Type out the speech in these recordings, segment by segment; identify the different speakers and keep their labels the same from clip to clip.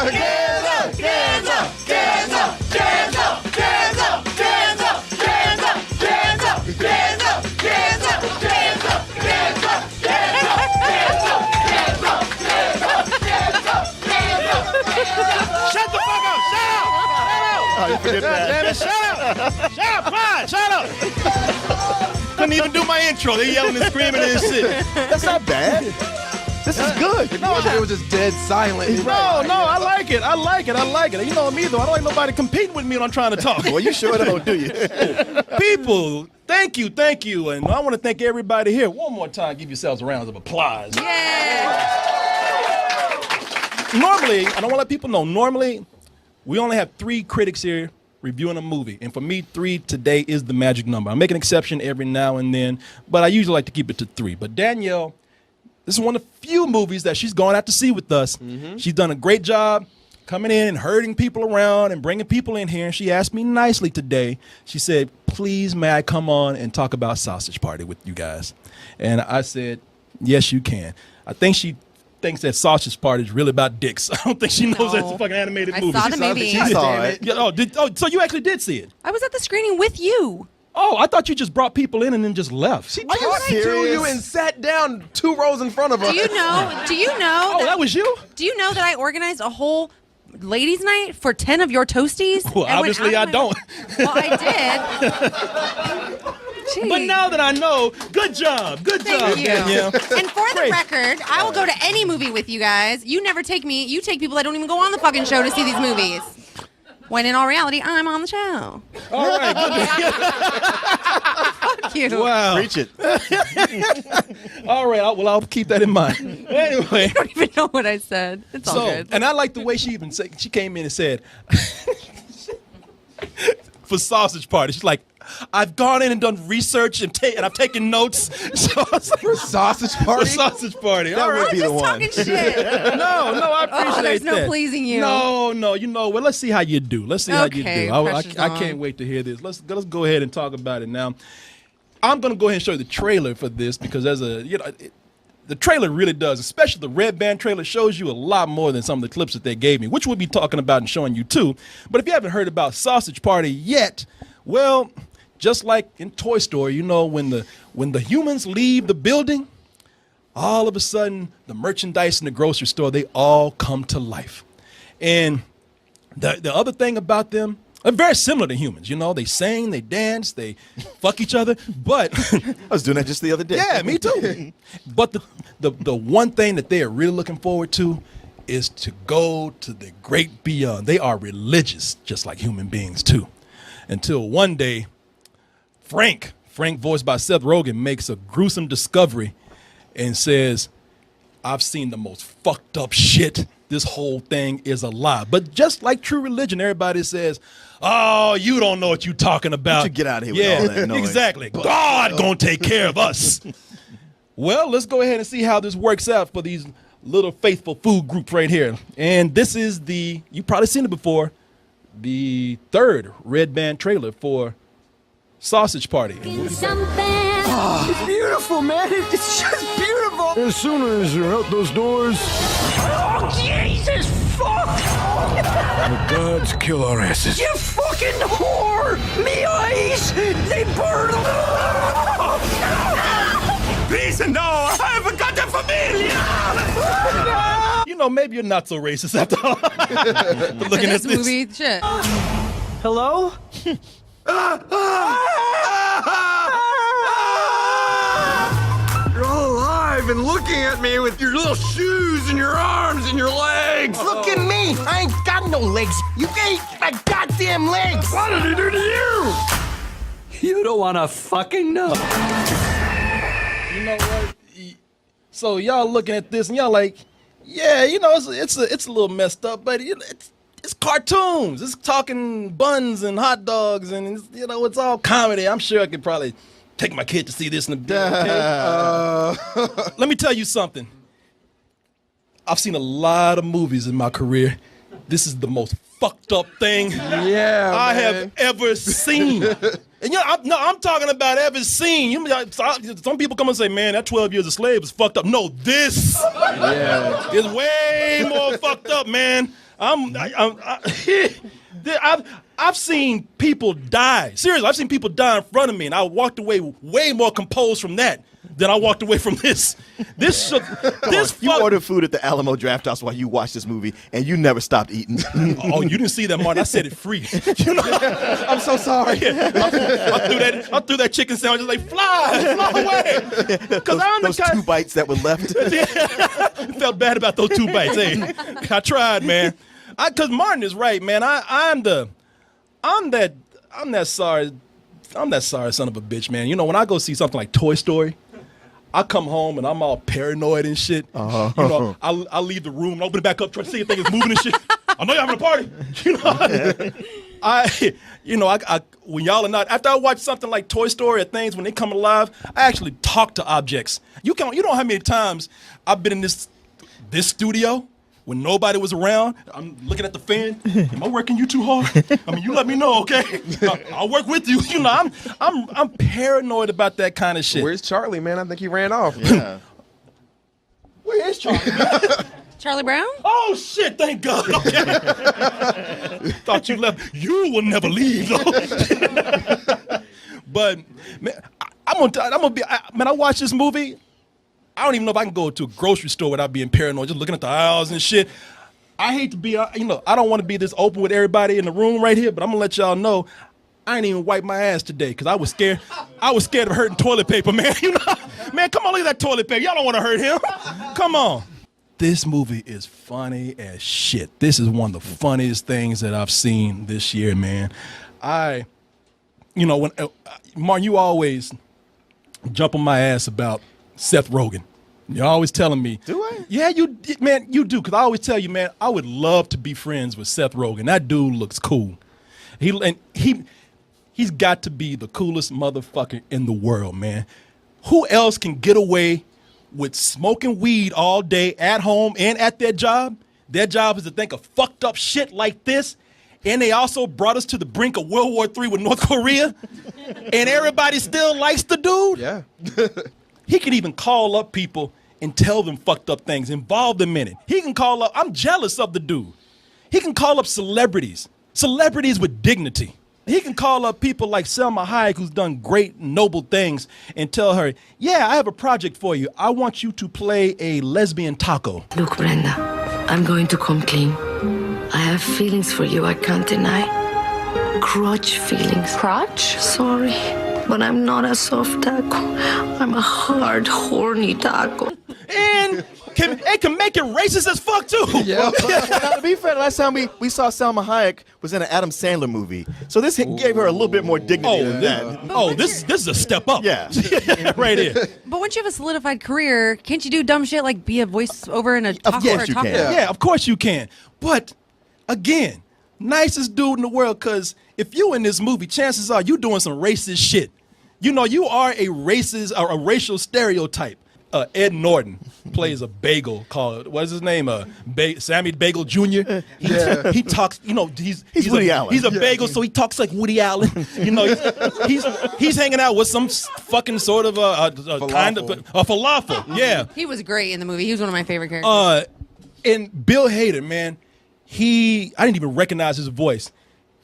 Speaker 1: Shut the fuck up! Shut up!
Speaker 2: Oh, you forget that.
Speaker 1: Damn it, shut up! Shut up, quiet, shut up! Couldn't even do my intro. They yelling and screaming and shit.
Speaker 2: That's not bad. This is good.
Speaker 3: No, it was just dead silent.
Speaker 1: No, I like it. I like it. You know me, though. I don't like nobody competing with me when I'm trying to talk.
Speaker 2: Well, you sure don't, do you?
Speaker 1: People, thank you. And I want to thank everybody here. One more time, give yourselves a round of applause.
Speaker 4: Yeah.
Speaker 1: Normally, I don't want to let people know, normally, we only have 3 critics here reviewing a movie. And for me, 3 today is the magic number. I make an exception every now and then, but I usually like to keep it to 3. But Danielle, this is one of the few movies that she's gone out to see with us. Mm-hmm. She's done a great job coming in and herding people around and bringing people in here. And she asked me nicely today, she said, please, may I come on and talk about Sausage Party with you guys? And I said, yes, you can. I think she thinks that Sausage Party is really about dicks. I don't think she knows that's a fucking animated movie.
Speaker 4: I saw the movie.
Speaker 2: She saw it.
Speaker 1: Yeah, so you actually did see it?
Speaker 4: I was at the screening with you.
Speaker 1: Oh, I thought you just brought people in and then just left.
Speaker 3: She talked to you and sat down 2 rows in front of her.
Speaker 4: Do you know?
Speaker 1: Oh, that was you?
Speaker 4: Do you know that I organized a whole ladies' night for 10 of your toasties?
Speaker 1: Well, obviously I don't.
Speaker 4: Well, I did. Jeez.
Speaker 1: But now that I know, good job.
Speaker 4: Thank you.
Speaker 1: Danielle.
Speaker 4: And for the record, I will go to any movie with you guys. You never take me. You take people that don't even go on the fucking show to see these movies. When in all reality, I'm on the show.
Speaker 1: All right.
Speaker 4: Fuck you.
Speaker 1: Wow.
Speaker 2: Preach it.
Speaker 1: All right. I'll keep that in mind. Anyway.
Speaker 4: I don't even know what I said. It's all good.
Speaker 1: And I like the way she came in and said, for Sausage Party, she's like, I've gone in and done research and I've taken notes. So I was like,
Speaker 3: For Sausage Party?
Speaker 1: For Sausage Party.
Speaker 2: That would be the one.
Speaker 4: Talking shit.
Speaker 1: No, I appreciate
Speaker 4: there's no
Speaker 1: that.
Speaker 4: pleasing you.
Speaker 1: No, you know, well, let's see how you do. Let's see how you do. I
Speaker 4: on.
Speaker 1: can't wait to hear this. Let's go ahead and talk about it now. I'm going to go ahead and show you the trailer for this because the trailer really does, especially the Red Band trailer, shows you a lot more than some of the clips that they gave me, which we'll be talking about and showing you too. But if you haven't heard about Sausage Party yet, well, just like in Toy Story, you know, when the humans leave the building, all of a sudden the merchandise in the grocery store, they all come to life. And the other thing about them, they're very similar to humans. You know, they sing, they dance, they fuck each other. But
Speaker 2: I was doing that just the other day.
Speaker 1: Yeah, me too. But the one thing that they are really looking forward to is to go to the great beyond. They are religious, just like human beings too. Until one day, Frank, voiced by Seth Rogen, makes a gruesome discovery and says, I've seen the most fucked up shit. This whole thing is a lie. But just like true religion, everybody says, oh, you don't know what you're talking about.
Speaker 2: You get out of here with all that noise.
Speaker 1: Exactly. God gonna take care of us. Well, let's go ahead and see how this works out for these little faithful food groups right here. And this is you've probably seen it before, the 3rd Red Band trailer for Sausage Party.
Speaker 5: It's beautiful, man. It's just beautiful.
Speaker 6: As soon as you're out those doors,
Speaker 5: Oh, Jesus, fuck!
Speaker 6: the gods kill our asses.
Speaker 5: You fucking whore! Me eyes, they burn.
Speaker 1: Please no, I haven't got a familia. You know, maybe you're not so racist after all. Looking at
Speaker 4: this movie, shit.
Speaker 5: Hello?
Speaker 3: You're all alive and looking at me with your little shoes and your arms and your legs.
Speaker 5: Look at me. I ain't got no legs. You ate my goddamn legs.
Speaker 3: What did he do to you?
Speaker 5: You don't want to fucking know.
Speaker 1: You know what? So y'all looking at this and y'all like, yeah, you know, it's a little messed up, but it's cartoons. It's talking buns and hot dogs, and it's all comedy. I'm sure I could probably take my kid to see this in a bit. Okay? Let me tell you something. I've seen a lot of movies in my career. This is the most fucked up thing I have ever seen. And I'm talking about ever seen. Some people come and say, man, that 12 Years a Slave is fucked up. No, this is way more fucked up, man. I've seen people die. Seriously, I've seen people die in front of me, and I walked away way more composed from that than I walked away from this.
Speaker 2: You ordered food at the Alamo Draft House while you watched this movie, and you never stopped eating.
Speaker 1: Oh, you didn't see that, Martin. I said it free.
Speaker 2: I'm so sorry.
Speaker 1: I threw that chicken sandwich like, fly away. Because I'm
Speaker 2: those two bites that were left.
Speaker 1: Felt bad about those 2 bites. Hey, I tried, man. Because Martin is right, man. I'm that sorry son of a bitch, man. You know, when I go see something like Toy Story, I come home and I'm all paranoid and shit. You know, I leave the room and open it back up, try to see if things moving and shit. I know you're having a party. You know, I when y'all are not. After I watch something like Toy Story or things when they come alive, I actually talk to objects. You know how many times I've been in this studio when nobody was around. I'm looking at the fan. Am I working you too hard? I mean, you let me know, okay? I'll work with you. You know, I'm paranoid about that kind of shit.
Speaker 7: Where's Charlie, man? I think he ran off.
Speaker 2: Yeah.
Speaker 1: Where is Charlie?
Speaker 4: Charlie Brown?
Speaker 1: Oh shit! Thank God. Okay. Thought you left. You will never leave, though. But man, I'm gonna be. Man, I watch this movie. I don't even know if I can go to a grocery store without being paranoid, just looking at the aisles and shit. I hate to be, I don't want to be this open with everybody in the room right here, but I'm gonna let y'all know I ain't even wiped my ass today because I was scared. I was scared of hurting toilet paper, man. You know, man, come on, look at that toilet paper. Y'all don't want to hurt him. Come on. This movie is funny as shit. This is one of the funniest things that I've seen this year, man. When Martin, you always jump on my ass about Seth Rogen. You're always telling me.
Speaker 2: Do I?
Speaker 1: Yeah, you do, because I always tell you, man, I would love to be friends with Seth Rogen. That dude looks cool. He's got to be the coolest motherfucker in the world, man. Who else can get away with smoking weed all day at home and at their job? Their job is to think of fucked up shit like this. And they also brought us to the brink of World War III with North Korea. And everybody still likes the dude.
Speaker 7: Yeah.
Speaker 1: He can even call up people and tell them fucked up things, involve them in it. He can call up, I'm jealous of the dude. He can call up celebrities with dignity. He can call up people like Salma Hayek, who's done great, noble things, and tell her, yeah, I have a project for you. I want you to play a lesbian taco.
Speaker 8: Look, Brenda, I'm going to come clean. I have feelings for you I can't deny. Crotch feelings.
Speaker 9: Crotch?
Speaker 8: Sorry, but I'm not a soft taco. I'm a hard, horny taco.
Speaker 1: And can make it racist as fuck, too.
Speaker 2: Yeah. Now, to be fair, last time we saw Salma Hayek was in an Adam Sandler movie. So this gave her a little bit more dignity than that.
Speaker 1: This is a step up.
Speaker 2: Yeah.
Speaker 1: Right here.
Speaker 4: But once you have a solidified career, can't you do dumb shit like be a voiceover in a taco?
Speaker 2: Yes, you can.
Speaker 1: Yeah, of course you can. But, again, nicest dude in the world, because if you in this movie, chances are you doing some racist shit. You know, you are a racist or a racial stereotype. Ed Norton plays a bagel called, what is his name? Sammy Bagel Jr. He talks, you know, he's
Speaker 2: Woody Allen.
Speaker 1: He's a bagel, so he talks like Woody Allen. You know, he's hanging out with some fucking sort of kind of a falafel. Yeah.
Speaker 4: He was great in the movie. He was one of my favorite characters.
Speaker 1: And Bill Hader, man, I didn't even recognize his voice.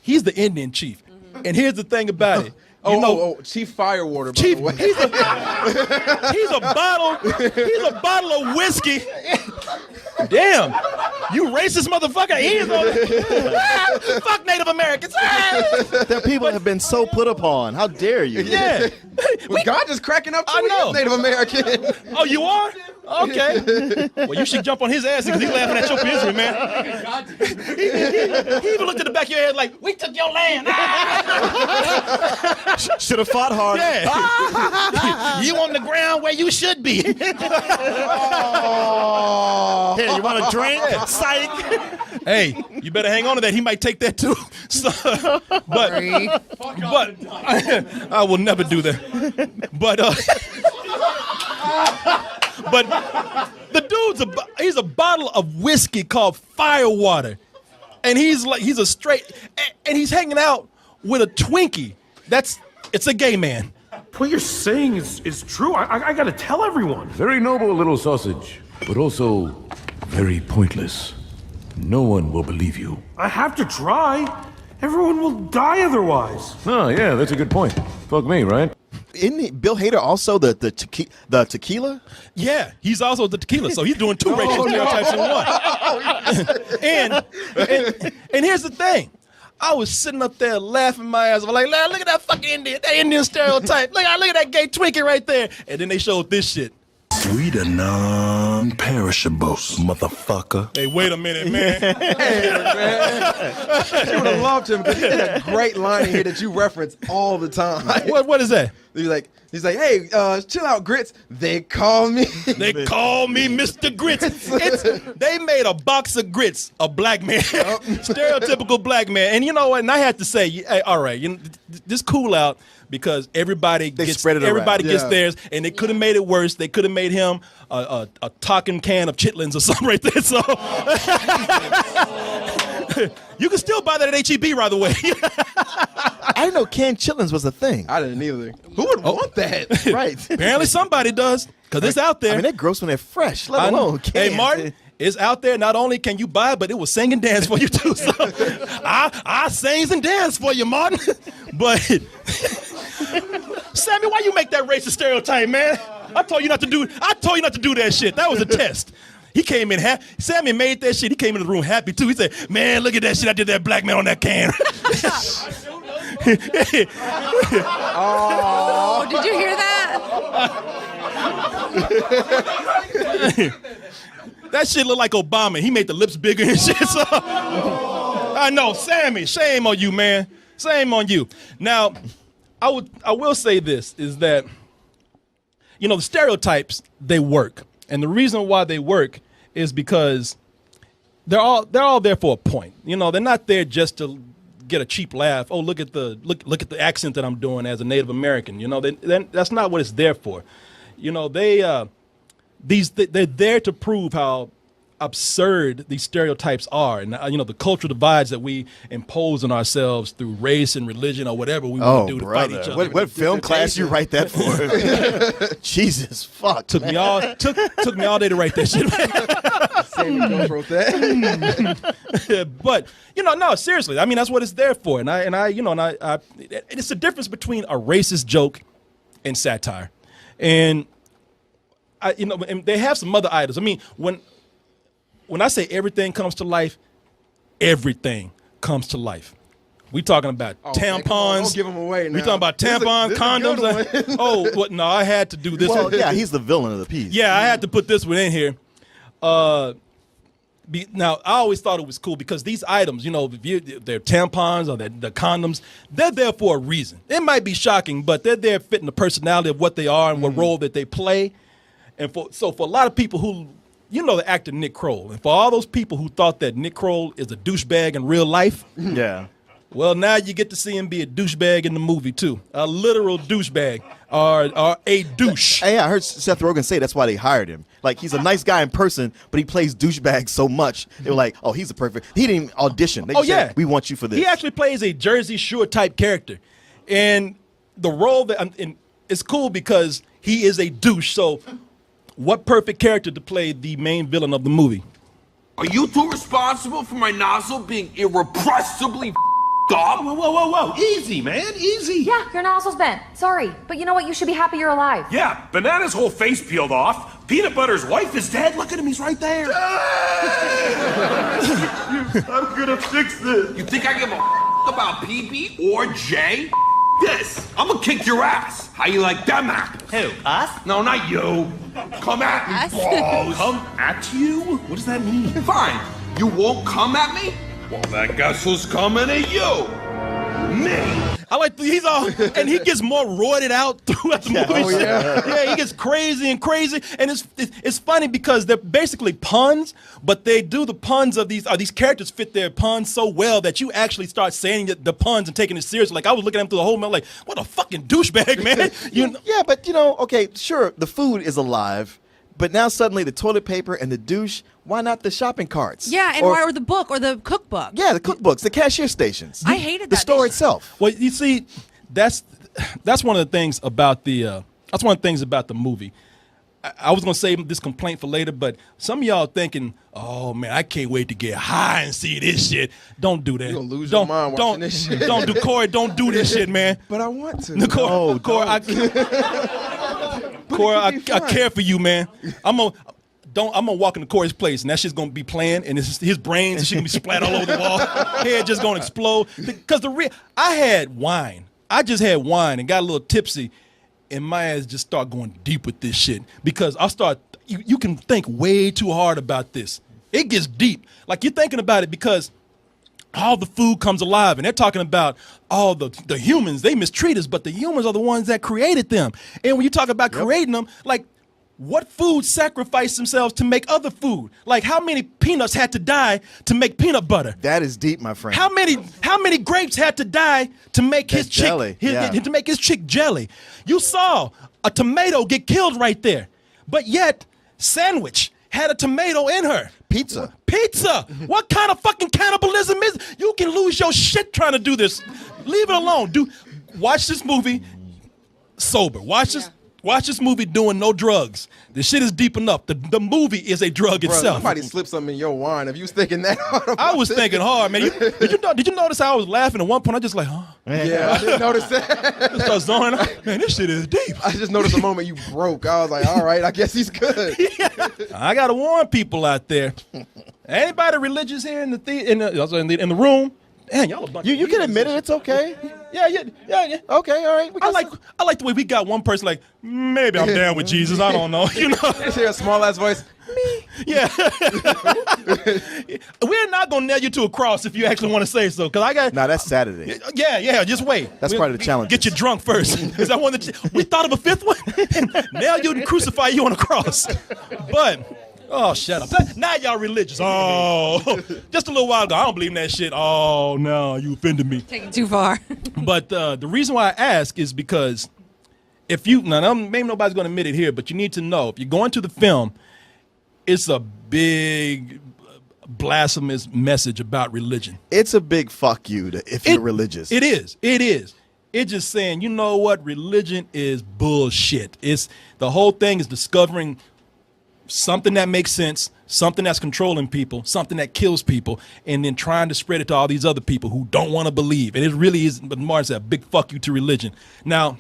Speaker 1: He's the Indian chief. Mm-hmm. And here's the thing about it.
Speaker 7: Chief Firewater.
Speaker 1: Chief, he's a bottle of whiskey. Damn, you racist motherfucker! Fuck Native Americans.
Speaker 2: Their people have been so put upon. How dare you?
Speaker 1: Yeah,
Speaker 7: God just cracking up.
Speaker 1: I know.
Speaker 7: Native American.
Speaker 1: Oh, you are? Okay. Well, you should jump on his ass because he's laughing at your misery, man. He even looked at the back of your head like, we took your land.
Speaker 2: Should have fought hard.
Speaker 1: Yeah. You on the ground where you should be.
Speaker 2: Here, you want a drink? Psych.
Speaker 1: Hey, you better hang on to that. He might take that too. So, but I will never do that. But the dude's he's a bottle of whiskey called Firewater, and he's a straight, and he's hanging out with a Twinkie. It's a gay man.
Speaker 6: What you're saying is true. I gotta tell everyone. Very noble little sausage, but also very pointless.
Speaker 9: No one will believe you.
Speaker 6: I have to try. Everyone will die otherwise.
Speaker 9: Oh, yeah, that's a good point. Fuck me, right?
Speaker 2: Isn't Bill Hader also the tequila?
Speaker 1: Yeah, he's also the tequila, so he's doing two racial stereotypes in one. And here's the thing. I was sitting up there laughing my ass off, like, look at that fucking Indian stereotype. Look at that gay Twinkie right there. And then they showed this shit.
Speaker 10: We the non-perishables, motherfucker.
Speaker 1: Hey, wait a minute, man.
Speaker 7: Hey, man. You would have loved him because he had a great line in here that you reference all the time.
Speaker 1: What is that?
Speaker 7: He's like, hey, chill out, Grits. They call me.
Speaker 1: They call me Mr. Grits. They made a box of grits, a black man, stereotypical black man. And you know what? And I had to say, hey, all right, just cool out because everybody gets theirs, and they could have made it worse. They could have made him a talking can of chitlins or something right there. So you can still buy that at HEB, by the way.
Speaker 2: I didn't know canned chitlins was a thing.
Speaker 7: I didn't either. Who would want that?
Speaker 2: Right.
Speaker 1: Apparently somebody does, because it's out there.
Speaker 2: I mean, they're gross when they're fresh, let alone canned.
Speaker 1: Hey, Martin, it's out there. Not only can you buy it, but it will sing and dance for you, too. So I sings and dance for you, Martin. But, Sammy, why you make that racist stereotype, man? I told you not to do that shit. That was a test. He came in Sammy made that shit. He came in the room happy, too. He said, man, look at that shit. I did that black man on that can.
Speaker 4: Oh, did you hear that?
Speaker 1: That shit looked like Obama. He made the lips bigger and shit. So I know, Sammy, shame on you, man. Shame on you. Now, I will say this, is that, the stereotypes, they work. And the reason why they work is because they're all there for a point. They're not there just to get a cheap laugh. Oh, look at the accent that I'm doing as a Native American. That's not what it's there for. They're there to prove how absurd these stereotypes are, and the cultural divides that we impose on ourselves through race and religion or whatever we want to do to fight each other.
Speaker 2: What film class you write that for? Jesus fuck.
Speaker 1: Took me all day to write that shit.
Speaker 7: Sammy wrote that.
Speaker 1: But no, seriously. I mean, that's what it's there for, and it's the difference between a racist joke and satire, and and they have some other items. I mean, when I say everything comes to life, everything comes to life. We talking about tampons.
Speaker 7: Don't give them away now.
Speaker 1: We talking about tampons, condoms. No, I had to do this.
Speaker 2: Well, yeah, he's the villain of the piece.
Speaker 1: Yeah, I had to put this one in here. Now, I always thought it was cool because these items, they're tampons or the condoms, they're there for a reason. It might be shocking, but they're there fitting the personality of what they are and what role that they play. And for a lot of people who, the actor Nick Kroll, and for all those people who thought that Nick Kroll is a douchebag in real life,
Speaker 2: yeah.
Speaker 1: Well, now you get to see him be a douchebag in the movie too, a literal douchebag or a douche.
Speaker 2: Hey, I heard Seth Rogen say that's why they hired him. Like, he's a nice guy in person, but he plays douchebag so much. They were like, oh, he's a perfect. He didn't even audition. They said, we want you for this.
Speaker 1: He actually plays a Jersey Shore type character, and the role that it's cool because he is a douche. So, what perfect character to play the main villain of the movie?
Speaker 3: Are you two responsible for my nozzle being irrepressibly up?
Speaker 6: Whoa. Easy, man. Easy.
Speaker 11: Yeah, your nozzle's bent. Sorry. But you know what? You should be happy you're alive.
Speaker 6: Yeah, Banana's whole face peeled off. Peanut Butter's wife is dead. Look at him. He's right there.
Speaker 3: I'm gonna fix this. You think I give a about PB or J? This. I'm gonna kick your ass. How you like that, Mac?
Speaker 5: Who? Us?
Speaker 3: No, not you. Come at me, balls.
Speaker 6: Come at you? What does that mean?
Speaker 3: Fine. You won't come at me? Well, then guess who's coming at you? Me.
Speaker 1: I like he's all, and he gets more roided out throughout the movie. Yeah, he gets crazy, and it's funny because they're basically puns, but they do the puns of these characters fit their puns so well that you actually start saying the puns and taking it seriously. Like I was looking at him through the whole movie, like, what a fucking douchebag, man.
Speaker 2: Yeah, but okay, sure, the food is alive. But now suddenly the toilet paper and the douche, why not the shopping carts?
Speaker 4: Yeah, and or the book or the cookbook.
Speaker 2: Yeah, the cookbooks, the cashier stations.
Speaker 4: I hated
Speaker 2: the store itself.
Speaker 1: Well, you see, that's one of the things about the movie. I was gonna save this complaint for later, but some of y'all thinking, "Oh man, I can't wait to get high and see this shit." Don't do that.
Speaker 7: You're gonna lose your mind watching this shit.
Speaker 1: Don't do Corey. Don't do this shit, man.
Speaker 7: But I want to.
Speaker 1: Corey, I care for you, man. I'm gonna walk into Corey's place, and that shit's gonna be playing, and his brains and shit gonna be splat all over the wall. Head just gonna explode. Because I had wine. I just had wine and got a little tipsy. And my ass just start going deep with this shit because you can think way too hard about this. It gets deep. Like you're thinking about it because all the food comes alive and they're talking about all the humans, they mistreat us, but the humans are the ones that created them. And when you talk about creating them, like what food sacrificed themselves to make other food? Like how many peanuts had to die to make peanut butter?
Speaker 2: That is deep, my friend.
Speaker 1: How many grapes had to die to make his chick
Speaker 2: jelly.
Speaker 1: to make his chick jelly? You saw a tomato get killed right there. But yet, sandwich had a tomato in her.
Speaker 2: Pizza.
Speaker 1: What kind of fucking cannibalism is it? You can lose your shit trying to do this. Leave it alone. Watch this movie sober. Watch this movie doing no drugs. The shit is deep enough. The movie is a drug itself.
Speaker 7: Somebody slipped something in your wine. If you was thinking that hard,
Speaker 1: I was thinking hard, man. Did you notice how I was laughing at one point? I just like, huh?
Speaker 7: Yeah, I didn't notice that.
Speaker 1: Just start zoning out. Man, this shit is deep.
Speaker 7: I just noticed the moment you broke. I was like, all right, I guess he's good.
Speaker 1: I gotta warn people out there. Anybody religious here in the room? Man, y'all a bunch
Speaker 2: You can admit it. It's okay.
Speaker 1: Yeah.
Speaker 2: Okay, all right.
Speaker 1: I like the way we got one person like, maybe I'm down with Jesus. I don't know. You know,
Speaker 7: you hear a small ass voice. Me.
Speaker 1: Yeah. We're not gonna nail you to a cross if you actually want to say so. Cause I got.
Speaker 2: Nah, that's Saturday.
Speaker 1: Yeah. Just wait.
Speaker 2: That's part of the challenge.
Speaker 1: Get you drunk first. Is that one that we thought of a fifth one? Nail you and crucify you on a cross. But. Oh, shut up. Now y'all religious. Oh, just a little while ago, I don't believe in that shit. Oh, no, you offended me.
Speaker 4: Taking too far.
Speaker 1: But the reason why I ask is because maybe nobody's going to admit it here, but you need to know, if you're going to the film, it's a big blasphemous message about religion.
Speaker 2: It's a big fuck you if you're religious.
Speaker 1: It is. It's just saying, you know what? Religion is bullshit. The whole thing is discovering something that makes sense, something that's controlling people, something that kills people, and then trying to spread it to all these other people who don't want to believe. And it really is, but Martin said, a big fuck you to religion. Now,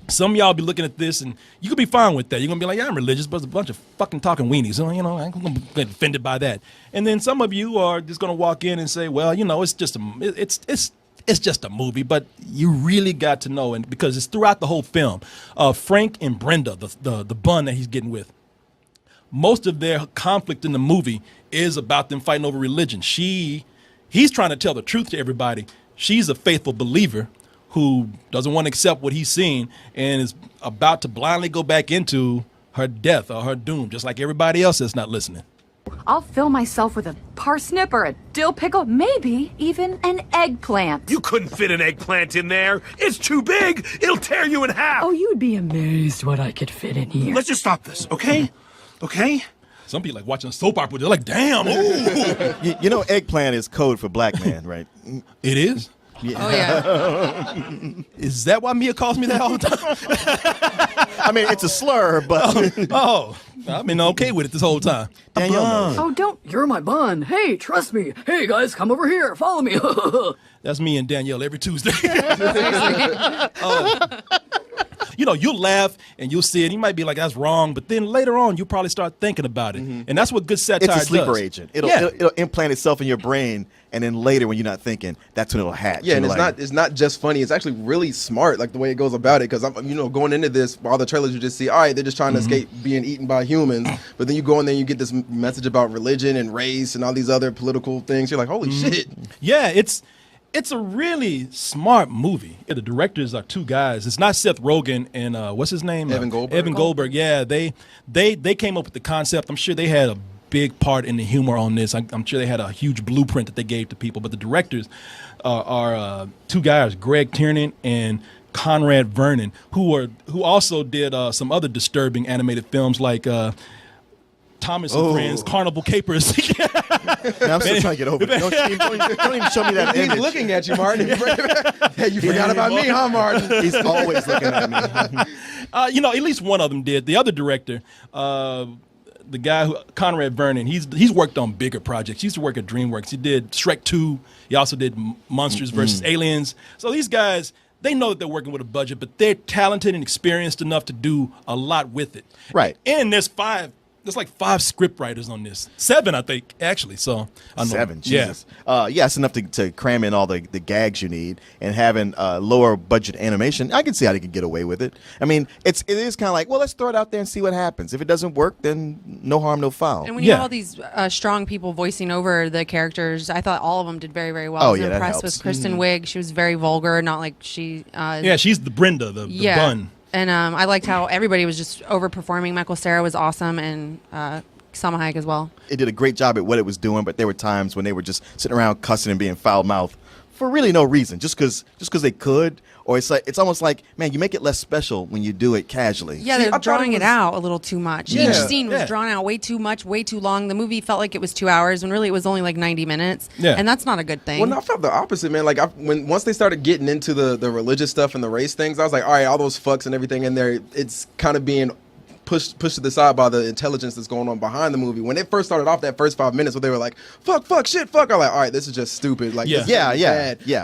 Speaker 1: some of y'all be looking at this, and you could be fine with that. You're going to be like, yeah, I'm religious, but it's a bunch of fucking talking weenies. So, you know, I'm going to get offended by that. And then some of you are just going to walk in and say, well, you know, it's just a movie, but you really got to know, and because it's throughout the whole film. Frank and Brenda, the bun that he's getting with, most of their conflict in the movie is about them fighting over religion. He's trying to tell the truth to everybody. She's a faithful believer who doesn't want to accept what he's seeing and is about to blindly go back into her death or her doom, just like everybody else that's not listening.
Speaker 11: I'll fill myself with a parsnip or a dill pickle, maybe even an eggplant.
Speaker 6: You couldn't fit an eggplant in there. It's too big. It'll tear you in half.
Speaker 8: Oh, you'd be amazed what I could fit in here.
Speaker 6: Let's just stop this, okay? Okay?
Speaker 1: Some people like watching a soap opera. They're like, damn. Ooh.
Speaker 2: You know, eggplant is code for black man, right?
Speaker 1: It is?
Speaker 2: Yeah.
Speaker 4: Oh, yeah.
Speaker 1: Is that why Mia calls me that all the time?
Speaker 2: I mean, it's a slur, but...
Speaker 1: I've been okay with it this whole time.
Speaker 2: Danielle knows.
Speaker 8: Oh, don't. You're my bun. Hey, trust me. Hey, guys, come over here. Follow me.
Speaker 1: That's me and Danielle every Tuesday. You know, you'll laugh and you'll see it. You might be like, that's wrong. But then later on, you'll probably start thinking about it. Mm-hmm. And that's what good satire does.
Speaker 2: It's a sleeper agent. It'll implant itself in your brain. And then later, when you're not thinking, that's when it'll hatch.
Speaker 7: Yeah, and it's not just funny. It's actually really smart, like the way it goes about it. Because I'm, going into this, all the trailers you just see, all right, they're just trying to escape being eaten by humans. But then you go in there and you get this message about religion and race and all these other political things. You're like, holy shit.
Speaker 1: Yeah, it's a really smart movie. Yeah, the directors are two guys. It's not Seth Rogen and what's his name?
Speaker 7: Evan Goldberg.
Speaker 1: Evan Goldberg. Yeah, they came up with the concept. I'm sure they had a big part in the humor on this. I'm sure they had a huge blueprint that they gave to people. But the directors are two guys, Greg Tiernan and Conrad Vernon, who also did some other disturbing animated films like Thomas and Friends Carnival Capers.
Speaker 2: Man, I'm still trying to get over it. Don't even show me that
Speaker 7: He's
Speaker 2: image.
Speaker 7: looking at you, Martin. Hey, you forgot about me, huh, Martin?
Speaker 2: He's always looking at me.
Speaker 1: At least one of them did. The other director, the guy Conrad Vernon, he's worked on bigger projects. He used to work at DreamWorks. He did Shrek 2. He also did Monsters vs. Aliens. So these guys, they know that they're working with a budget, but they're talented and experienced enough to do a lot with it.
Speaker 2: Right.
Speaker 1: And there's like 5 script writers on this. 7, I think, actually. So I know.
Speaker 2: 7, Jesus. Yeah, it's enough to cram in all the gags you need, and having lower budget animation. I can see how they can get away with it. I mean, it is kind of like, well, let's throw it out there and see what happens. If it doesn't work, then no harm, no foul.
Speaker 4: And when you have all these strong people voicing over the characters, I thought all of them did very, very well. I was impressed with Kristen Wiig. She was very vulgar, not like she.
Speaker 1: She's the Brenda, the bun.
Speaker 4: And I liked how everybody was just overperforming. Michael Cera was awesome, and Salma Hayek as well.
Speaker 2: It did a great job at what it was doing, but there were times when they were just sitting around cussing and being foul-mouthed for really no reason, just because they could. Or it's almost like, man, you make it less special when you do it casually.
Speaker 4: Yeah, they're drawing it out a little too much.
Speaker 1: Yeah.
Speaker 4: Each scene was drawn out way too much, way too long. The movie felt like it was 2 hours when really it was only like 90 minutes. Yeah. And that's not a good thing.
Speaker 7: Well, no, I felt the opposite, man. Like once they started getting into the religious stuff and the race things, I was like, all right, all those fucks and everything in there, it's kind of being pushed to the side by the intelligence that's going on behind the movie. When it first started off, that first 5 minutes where they were like, fuck, shit, fuck, I'm like, all right, this is just stupid. Like,
Speaker 2: yeah.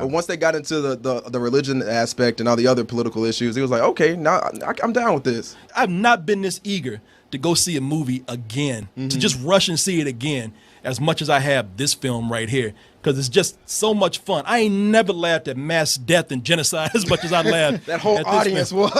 Speaker 7: But once they got into the religion aspect and all the other political issues, it was like, okay, now I'm down with this.
Speaker 1: I've not been this eager to go see a movie again, to just rush and see it again, as much as I have this film right here, because it's just so much fun. I ain't never laughed at mass death and genocide as much as I laughed.
Speaker 7: That whole audience was.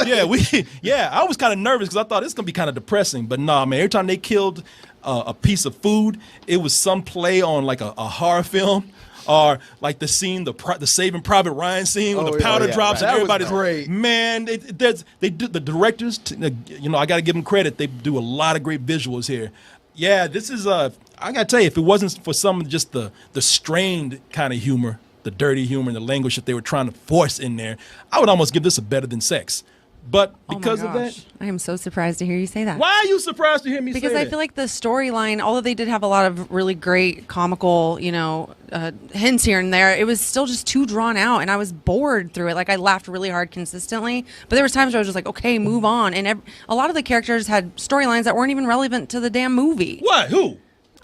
Speaker 1: Yeah, I was kind of nervous because I thought it's gonna be kind of depressing, but nah, man. Every time they killed a piece of food, it was some play on like a horror film. Or like the scene, the Saving Private Ryan scene when the powder drops and everybody's
Speaker 7: great.
Speaker 1: Man, they do the directors. I got to give them credit. They do a lot of great visuals here. Yeah, this is I gotta tell you, if it wasn't for some of just the strained kind of humor, the dirty humor and the language that they were trying to force in there, I would almost give this a better than Sex. But because of that,
Speaker 4: I am so surprised to hear you say that.
Speaker 1: Why are you surprised to hear me say that?
Speaker 4: Because I feel like the storyline, although they did have a lot of really great comical, hints here and there, it was still just too drawn out, and I was bored through it. Like, I laughed really hard consistently, but there was times where I was just like, okay, move on. And a lot of the characters had storylines that weren't even relevant to the damn movie.
Speaker 1: What? Who?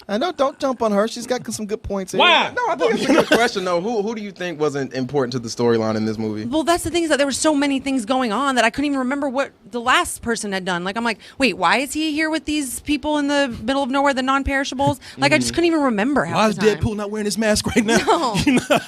Speaker 2: I know, don't jump on her. She's got some good points here.
Speaker 1: Why?
Speaker 7: No, I think it's a good question, though. Who do you think wasn't important to the storyline in this movie?
Speaker 4: Well, that's the thing, is that there were so many things going on that I couldn't even remember what the last person had done. Like, I'm like, wait, why is he here with these people in the middle of nowhere, the non-perishables? Like, I just couldn't even remember half
Speaker 1: Why is
Speaker 4: the time.
Speaker 1: Deadpool not wearing his mask right now?
Speaker 4: No.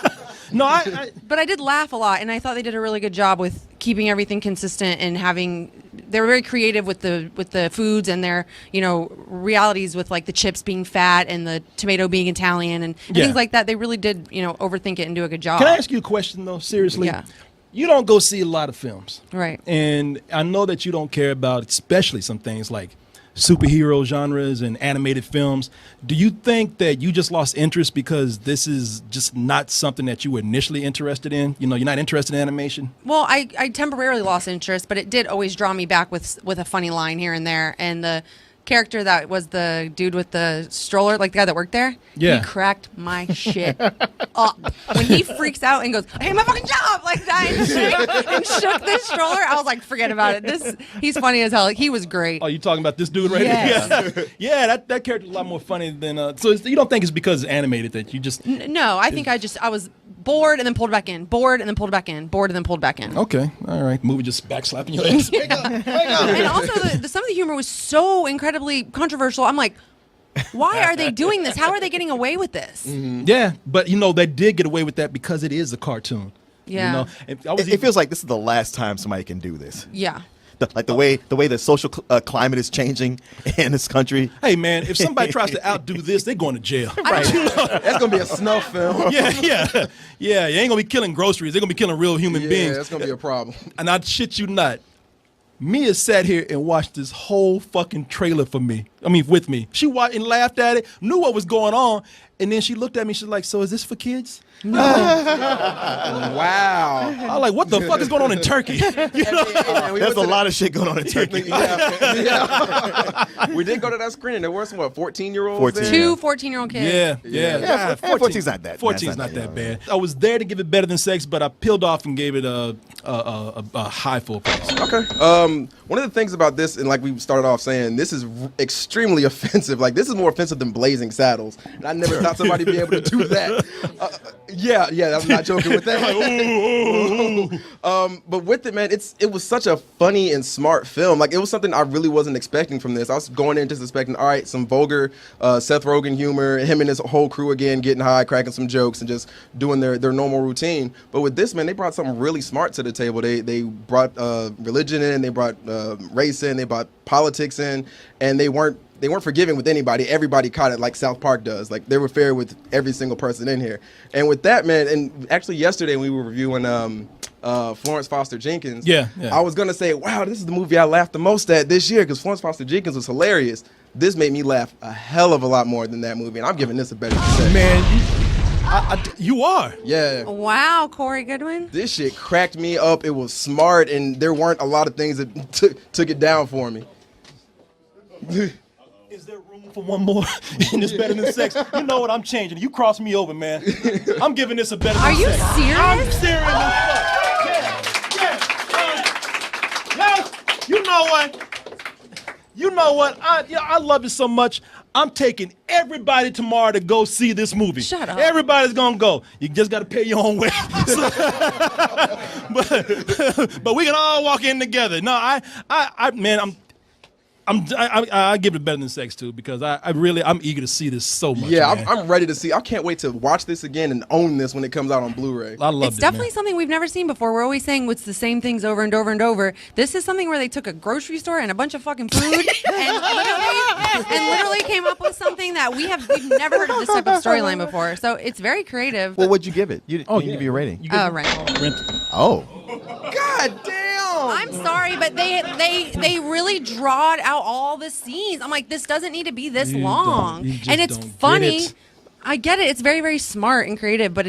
Speaker 1: No,
Speaker 4: but I did laugh a lot, and I thought they did a really good job with keeping everything consistent and having. They were very creative with the foods and their realities with like the chips being fat and the tomato being Italian and things like that. They really did overthink it and do a good job.
Speaker 1: Can I ask you a question though? Seriously,
Speaker 4: Yeah.
Speaker 1: You don't go see a lot of films,
Speaker 4: Right?
Speaker 1: And I know that you don't care about, especially some things like superhero genres and animated films. Do you think that you just lost interest because this is just not something that you were initially interested in? You're not interested in animation?
Speaker 4: Well, I temporarily lost interest, but it did always draw me back with a funny line here and there. And the character that was the dude with the stroller, like the guy that worked there, he cracked my shit up. When he freaks out and goes, hey, my fucking job, like that, and shook this stroller, I was like, forget about it. He's funny as hell. He was great.
Speaker 1: Oh, you talking about this dude right here? Yeah, that character's a lot more funny than, so you don't think it's because it's animated that you just...
Speaker 4: No, I think I was bored and then pulled back in, bored and then pulled back in, bored and then pulled back in.
Speaker 1: Okay, all right. Movie just backslapping your ass. Wake up.
Speaker 4: And also, some of the humor was so incredibly controversial. I'm like, why are they doing this? How are they getting away with this?
Speaker 1: Mm-hmm. Yeah, but they did get away with that because it is a cartoon.
Speaker 4: Yeah.
Speaker 2: It feels like this is the last time somebody can do this.
Speaker 4: Yeah.
Speaker 2: The way the social climate is changing in this country.
Speaker 1: Hey man, if somebody tries to outdo this, they're going to jail.
Speaker 7: Right. That's gonna be a snuff film.
Speaker 1: Yeah. You ain't gonna be killing groceries. They're gonna be killing real human beings.
Speaker 7: Yeah, that's gonna be a problem.
Speaker 1: And I shit you not, Mia sat here and watched this whole fucking trailer with me. She watched and laughed at it, knew what was going on, And then she looked at me. She's like, "So is this for kids?"
Speaker 7: Wow.
Speaker 1: I was like, "What the fuck is going on in Turkey?"
Speaker 2: There's a lot of shit going on in Turkey.
Speaker 7: We did go to that screening. There were some 14-year-olds.
Speaker 2: 14.
Speaker 7: there?
Speaker 4: Two 14-year-old kids.
Speaker 1: Yeah.
Speaker 2: 14's not that.
Speaker 1: 14's not that bad. I was there to give it better than sex, but I peeled off and gave it a high full price.
Speaker 7: Okay. One of the things about this, and like we started off saying, this is extremely offensive. Like, this is more offensive than Blazing Saddles. And I never thought somebody would be able to do that. Yeah, I'm not joking with that. But with it, man, it was such a funny and smart film. Like, it was something I really wasn't expecting from this. I was going in just expecting, all right, some vulgar Seth Rogen humor, him and his whole crew again getting high, cracking some jokes, and just doing their normal routine. But with this, man, they brought something really smart to the table. They brought religion in, they brought race in, they brought politics in, and they weren't forgiving with anybody. Everybody caught it like South Park does. Like, they were fair with every single person in here. And with that, man, and actually yesterday we were reviewing Florence Foster Jenkins.
Speaker 1: Yeah.
Speaker 7: I was gonna say, wow, this is the movie I laughed the most at this year because Florence Foster Jenkins was hilarious. This made me laugh a hell of a lot more than that movie, and I'm giving this a better percent.
Speaker 1: Man, you are.
Speaker 7: Yeah.
Speaker 4: Wow, Corey Goodwin.
Speaker 7: This shit cracked me up. It was smart, and there weren't a lot of things that took it down for me.
Speaker 1: Is there room for one more? And it's better than sex. You know what? I'm changing. You crossed me over, man. I'm giving this a better than
Speaker 4: Are you
Speaker 1: sex.
Speaker 4: serious?
Speaker 1: I'm serious as fuck. Yeah. You know what? I love it so much. I'm taking everybody tomorrow to go see this movie.
Speaker 4: Shut up.
Speaker 1: Everybody's gonna go. You just gotta pay your own way. But we can all walk in together. No, I give it better than sex too because I'm eager to see this so much.
Speaker 7: Yeah,
Speaker 1: man.
Speaker 7: I'm ready to see. I can't wait to watch this again and own this when it comes out on Blu-ray.
Speaker 1: I love it.
Speaker 4: It's definitely something we've never seen before. We're always saying it's the same things over and over and over. This is something where they took a grocery store and a bunch of fucking food and literally came up with something that we've never heard of this type of storyline before. So it's very creative.
Speaker 2: Well, what'd you give it? You didn't give you a rating.
Speaker 4: Rental.
Speaker 2: Oh.
Speaker 7: God damn.
Speaker 4: I'm sorry, but they really drawed out all the scenes. I'm like, this doesn't need to be this long. And it's funny. I get it. It's very, very smart and creative, but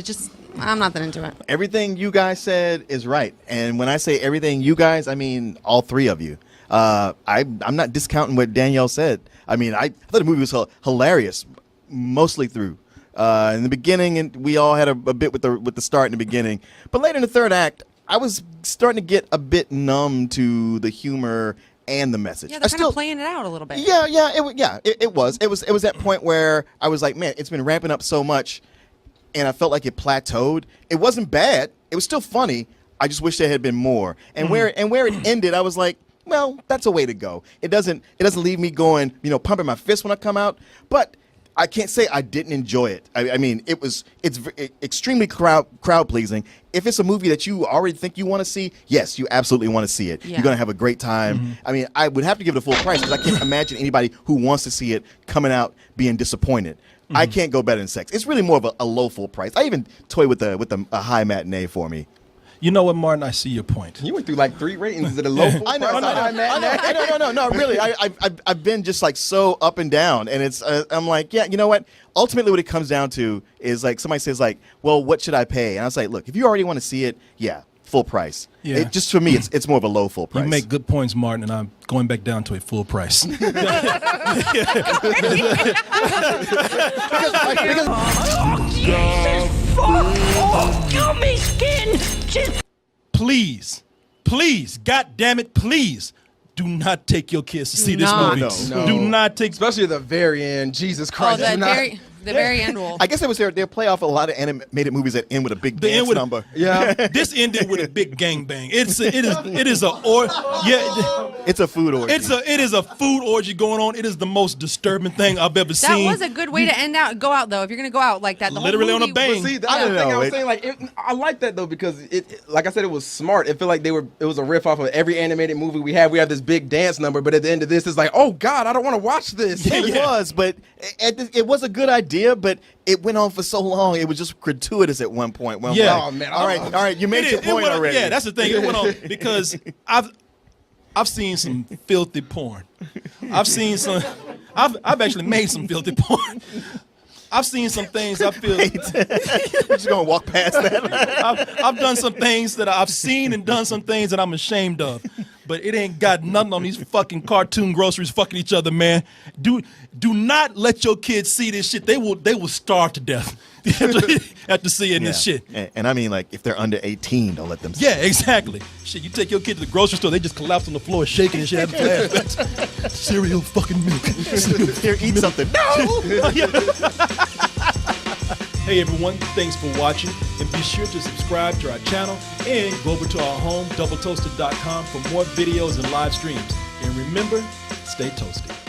Speaker 4: I'm not that into it.
Speaker 2: Everything you guys said is right. And when I say everything you guys, I mean all three of you. I'm not discounting what Danielle said. I mean, I thought the movie was hilarious, mostly through. In the beginning, and we all had a bit with the start in the beginning. But later in the third act, I was starting to get a bit numb to the humor and the message.
Speaker 4: Yeah, they're kind of playing it out a little bit.
Speaker 2: Yeah, it was. It was that point where I was like, man, it's been ramping up so much, and I felt like it plateaued. It wasn't bad. It was still funny. I just wish there had been more. And where it ended, I was like, well, that's a way to go. It doesn't leave me going, pumping my fist when I come out, but I can't say I didn't enjoy it. I mean, it's extremely crowd pleasing. If it's a movie that you already think you want to see, yes, you absolutely want to see it. Yeah. You're gonna have a great time. Mm-hmm. I mean, I would have to give it a full price because I can't imagine anybody who wants to see it coming out being disappointed. Mm-hmm. I can't go better than sex. It's really more of a low full price. I even toy with a high matinee for me.
Speaker 1: You know what, Martin? I see your point.
Speaker 7: You went through like 3 ratings at a low full price.
Speaker 2: No, really. I've been just like so up and down, and it's I'm like, yeah, you know what? Ultimately, what it comes down to is like somebody says like, well, what should I pay? And I was like, look, if you already want to see it, yeah, full price. Yeah. Just for me, it's more of a low full price.
Speaker 1: You make good points, Martin, and I'm going back down to a full price.
Speaker 5: Give me skin.
Speaker 1: Please, God damn it, please. Do not take your kids to see this movie.
Speaker 7: No.
Speaker 1: Do not take,
Speaker 7: especially the very end. Jesus Christ!
Speaker 4: The very end will.
Speaker 2: I guess it was their play off a lot of animated movies that end with a big dance number.
Speaker 7: Yeah,
Speaker 1: this ended with a big gangbang. It's a food orgy. It is a food orgy going on. It is the most disturbing thing I've ever seen.
Speaker 4: That was a good way to go out though. If you're gonna go out like that, the
Speaker 1: literally
Speaker 4: whole movie
Speaker 1: on a bang.
Speaker 7: See, that's the thing I was saying. Like, I like that though because like I said, it was smart. It felt like it was a riff off of every animated movie we have. We have this big dance number, but at the end of this, it's like, oh God, I don't want to watch this.
Speaker 2: It was, but it was a good idea, but it went on for so long. It was just gratuitous at one point.
Speaker 7: Oh man!
Speaker 2: All right. You made your point already.
Speaker 1: Yeah, that's the thing. It went on because I've seen some filthy porn. I've actually made some filthy porn. I've seen some things I feel.
Speaker 2: We're just gonna walk past that.
Speaker 1: I've done some things that I've seen and done some things that I'm ashamed of. But it ain't got nothing on these fucking cartoon groceries fucking each other, man. Do not let your kids see this shit. They will starve to death after seeing this shit.
Speaker 2: And I mean, like, if they're under 18, don't let them see
Speaker 1: Yeah, exactly. Shit, you take your kid to the grocery store, they just collapse on the floor shaking and shit. Having flashbacks. Cereal, fucking milk.
Speaker 2: Here, eat something. No!
Speaker 1: Hey everyone, thanks for watching, and be sure to subscribe to our channel and go over to our home, doubletoasted.com, for more videos and live streams. And remember, stay toasty.